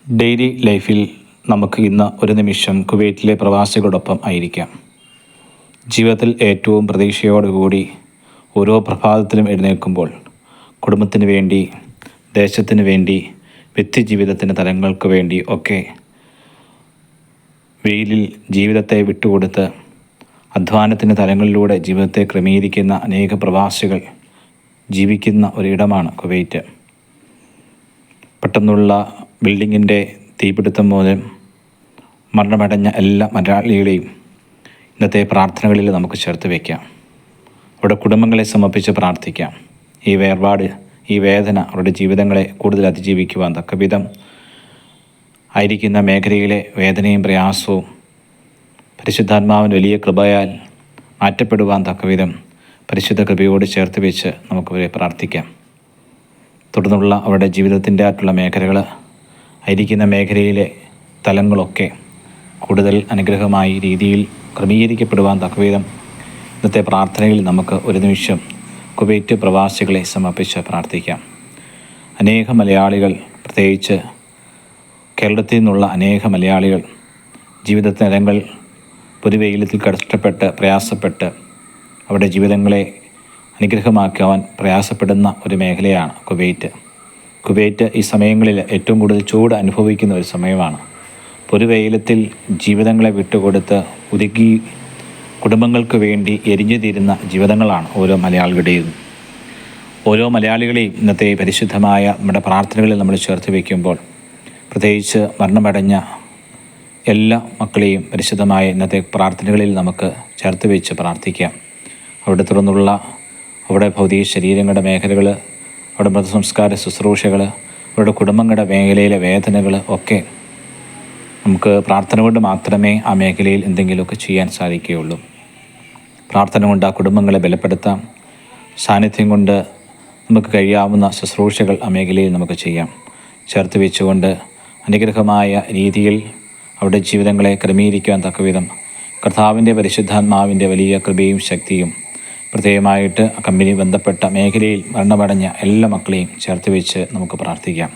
Daily ലൈഫിൽ നമുക്ക് ഇന്ന് ഒരു നിമിഷം കുവൈറ്റിലെ പ്രവാസികളോടൊപ്പം ആയിരിക്കാം. ജീവിതത്തിൽ ഏറ്റവും പ്രതീക്ഷയോടുകൂടി ഓരോ പ്രഭാതത്തിലും എഴുന്നേൽക്കുമ്പോൾ കുടുംബത്തിന് വേണ്ടി, ദേശത്തിന് വേണ്ടി, വ്യക്തിജീവിതത്തിൻ്റെ തലങ്ങൾക്ക് വേണ്ടി ഒക്കെ വെയിലിൽ ജീവിതത്തെ വിട്ടുകൊടുത്ത് അധ്വാനത്തിൻ്റെ തലങ്ങളിലൂടെ ജീവിതത്തെ ക്രമീകരിക്കുന്ന അനേക പ്രവാസികൾ ജീവിക്കുന്ന ഒരിടമാണ് കുവൈറ്റ്. പെട്ടെന്നുള്ള ബിൽഡിങ്ങിൻ്റെ തീപിടുത്തം മൂലം മരണമടഞ്ഞ എല്ലാ മലയാളികളെയും ഇന്നത്തെ പ്രാർത്ഥനകളിൽ നമുക്ക് ചേർത്ത് വയ്ക്കാം. അവരുടെ കുടുംബങ്ങളെ സമർപ്പിച്ച് പ്രാർത്ഥിക്കാം. ഈ വേർപാട്, ഈ വേദന അവരുടെ ജീവിതങ്ങളെ കൂടുതൽ അതിജീവിക്കുവാൻ തക്കവിധം ആയിരിക്കുന്ന മേഖലയിലെ വേദനയും പ്രയാസവും പരിശുദ്ധാത്മാവിന് വലിയ കൃപയാൽ മാറ്റപ്പെടുവാൻ തക്കവിധം പരിശുദ്ധ കൃപയോട് ചേർത്ത് വെച്ച് നമുക്കവരെ പ്രാർത്ഥിക്കാം. തുടർന്നുള്ള അവരുടെ ജീവിതത്തിൻ്റെ ആയിട്ടുള്ള മേഖലകൾ, ആയിരിക്കുന്ന മേഖലയിലെ തലങ്ങളൊക്കെ കൂടുതൽ അനുഗ്രഹമായി രീതിയിൽ ക്രമീകരിക്കപ്പെടുവാൻ തക്കവിധം ഇന്നത്തെ പ്രാർത്ഥനയിൽ നമുക്ക് ഒരു നിമിഷം കുവൈറ്റ് പ്രവാസികളെ സമർപ്പിച്ച് പ്രാർത്ഥിക്കാം. അനേക മലയാളികൾ, പ്രത്യേകിച്ച് കേരളത്തിൽ നിന്നുള്ള അനേക മലയാളികൾ ജീവിതതലങ്ങൾ പൊതുവെയിലത്തിൽ കഷ്ടപ്പെട്ട് പ്രയാസപ്പെട്ട് അവരുടെ ജീവിതങ്ങളെ അനുഗ്രഹമാക്കുവാൻ പ്രയാസപ്പെടുന്ന ഒരു മേഖലയാണ് കുവൈറ്റ്. കുവൈറ്റ് ഈ സമയങ്ങളിൽ ഏറ്റവും കൂടുതൽ ചൂട് അനുഭവിക്കുന്ന ഒരു സമയമാണ്. പൊതുവെയിലത്തിൽ ജീവിതങ്ങളെ വിട്ടുകൊടുത്ത് ഉരുകി കുടുംബങ്ങൾക്ക് വേണ്ടി എരിഞ്ഞു തീരുന്ന ജീവിതങ്ങളാണ് ഓരോ മലയാളികളുടെയും. ഓരോ മലയാളികളെയും ഇന്നത്തെ പരിശുദ്ധമായ നമ്മുടെ പ്രാർത്ഥനകളിൽ നമ്മൾ ചേർത്ത് വയ്ക്കുമ്പോൾ, പ്രത്യേകിച്ച് മരണമടഞ്ഞ എല്ലാ മക്കളെയും പരിശുദ്ധമായ ഇന്നത്തെ പ്രാർത്ഥനകളിൽ നമുക്ക് ചേർത്ത് വെച്ച് പ്രാർത്ഥിക്കാം. അവിടെ തുറന്നുള്ള അവിടെ ഭൗതിക ശരീരങ്ങളുടെ മേഖലകൾ, അവിടെ മൃതസംസ്കാര ശുശ്രൂഷകൾ, അവരുടെ കുടുംബങ്ങളുടെ മേഖലയിലെ വേദനകൾ ഒക്കെ നമുക്ക് പ്രാർത്ഥന കൊണ്ട് മാത്രമേ ആ മേഖലയിൽ എന്തെങ്കിലുമൊക്കെ ചെയ്യാൻ സാധിക്കുകയുള്ളൂ. പ്രാർത്ഥന കൊണ്ട് ആ കുടുംബങ്ങളെ ബലപ്പെടുത്താം. സാന്നിധ്യം കൊണ്ട് നമുക്ക് കഴിയാവുന്ന ശുശ്രൂഷകൾ ആ മേഖലയിൽ നമുക്ക് ചെയ്യാം. ചേർത്ത് വെച്ചുകൊണ്ട് അനുഗ്രഹമായ രീതിയിൽ അവരുടെ ജീവിതങ്ങളെ ക്രമീകരിക്കാൻ തക്കവിധം കർത്താവിൻ്റെ പരിശുദ്ധാത്മാവിൻ്റെ വലിയ കൃപയും ശക്തിയും പ്രത്യേകമായിട്ട് കമ്പനി ബന്ധപ്പെട്ട മേഖലയിൽ മരണമടഞ്ഞ എല്ലാ മക്കളെയും ചേർത്ത് വെച്ച് നമുക്ക് പ്രാർത്ഥിക്കാം.